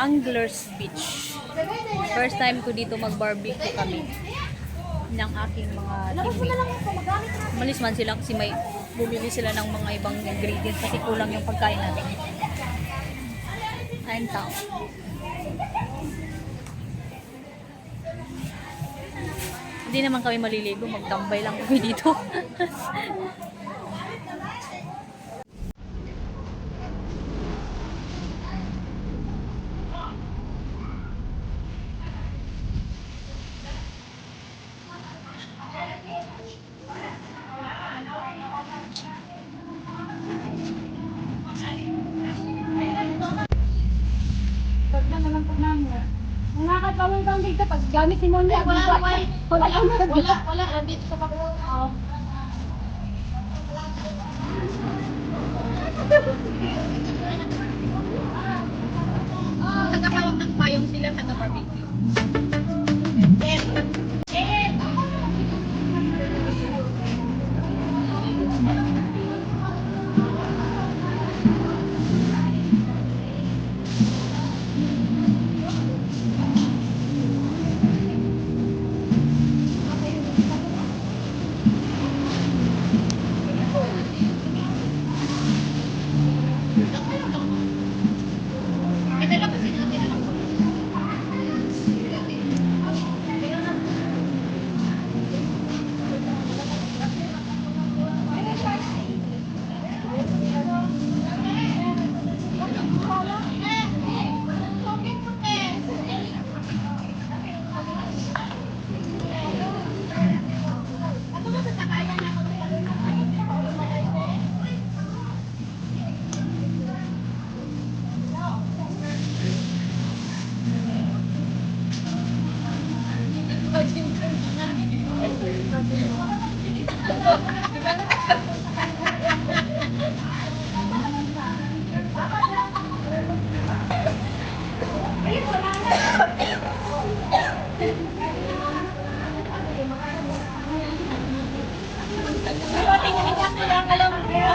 Anglers Beach. First time ko dito mag-barbecue kami ng aking mga teammates. Malis man sila kasi may bumili sila ng mga ibang ingredients kasi kulang yung pagkain natin. Ayun tao. Hindi naman kami maliligo, magtambay lang kami dito. Nakakatawang kang dito pag gamit ni Monia. Wala. Nandito sa pagkakas. Nagkakawag ng payong sila sa barbecue.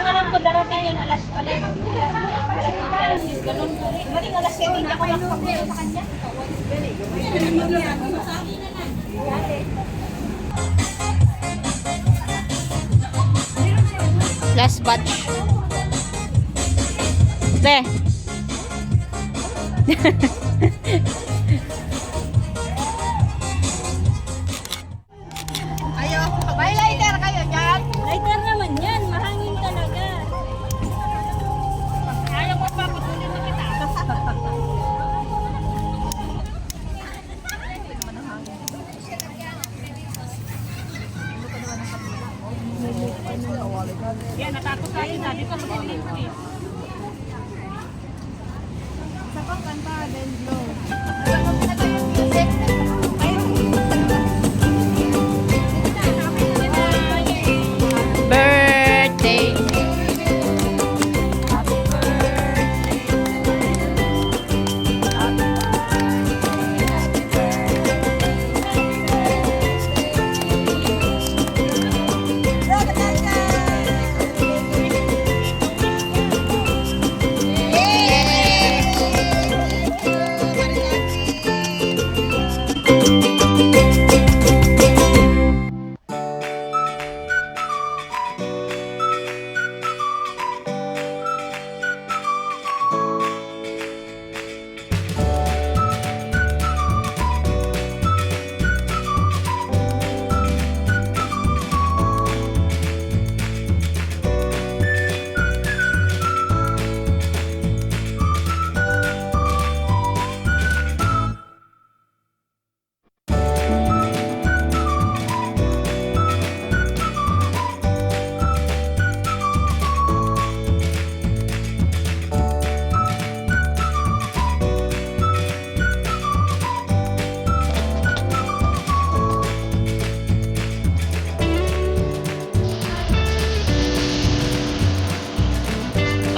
Alam ko darating yun alas 7 ako nakapagpapaya sa kanya. Last batch. Te. Ayo, may lighter kayo dyan? Lighter naman yan. Mahangin talaga. Ayaw mo papatuloy na kita. Yan, natakot tayo na. Dito mag-ilim ko eh. Sa pagkanta, then blow. Birthday.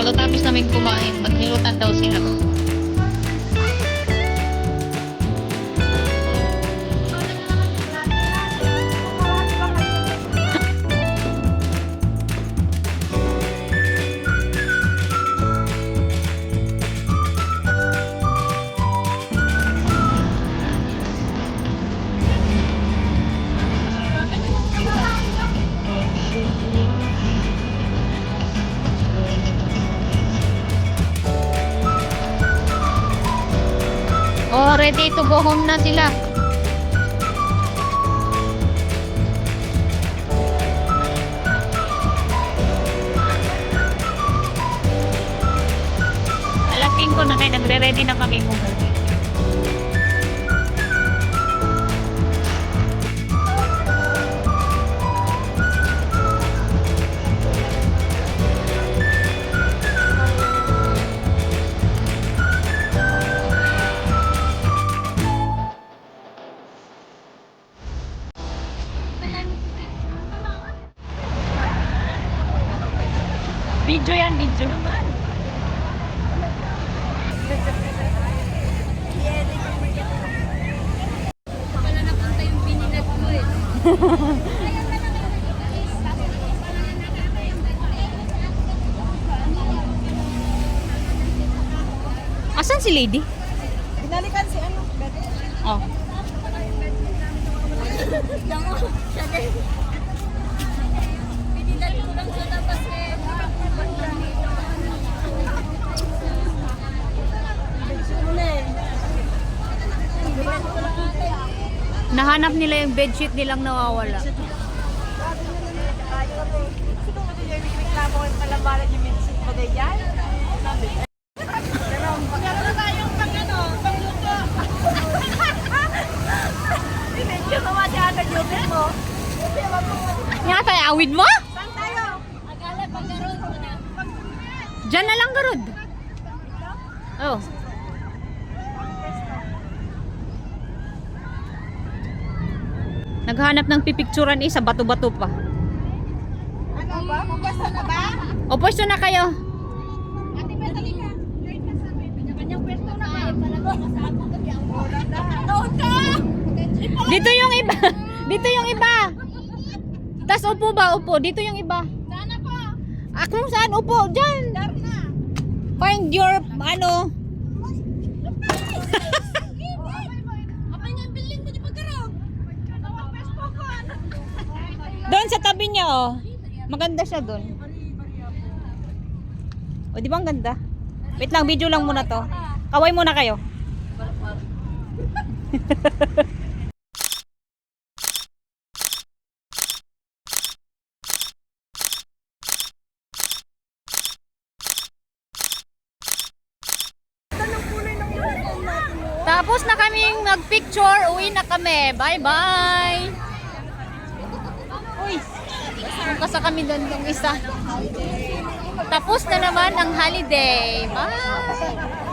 Pagkatapos namin kumain, magnilutan daw sila. ready to go home na sila. Alaking ko na kayo, nagre-ready na kami umuwi. Video yan, video. Wala na punta yung bininag ko eh. Asan si lady? Binalikan si ano? Oh. Bininag ko lang sa labas eh. Nahanap nila yung bedsheet nilang nawawala. Meron na tayong pang ano, pangluto. Medyo naman si Ana Jubin mo. Nga tayo, awid mo? Saan tayo? Agala pagkaroon mo na. Diyan na lang garod. Oh. Naghanap ng pipicturan sa bato-bato pa. Ano ba? Pagkasta na ba? O pwesto na kayo. Ate Beth, halika. Join ka sa amin. Kanya-kanyang pwesto na kayo. Talaga kasama ka diyan. Noon ka! Dito yung iba. Dito yung iba. Tas upo ba? Upo. Dito yung iba. Sana pa. Kung saan upo? Diyan. Dar na. Find your, ano. Apay nga yung building mo di pagkaroon. Tawag pwesto ko. Doon sa tabi niya, oh. Maganda siya doon. O, di ba ang ganda? Wait lang, video lang muna to. Kaway muna kayo. Tapos na kaming nag-picture, uwi na kami. Bye-bye! Uy! Kasa kami doon ng isa. Tapos na naman ang holiday. Bye!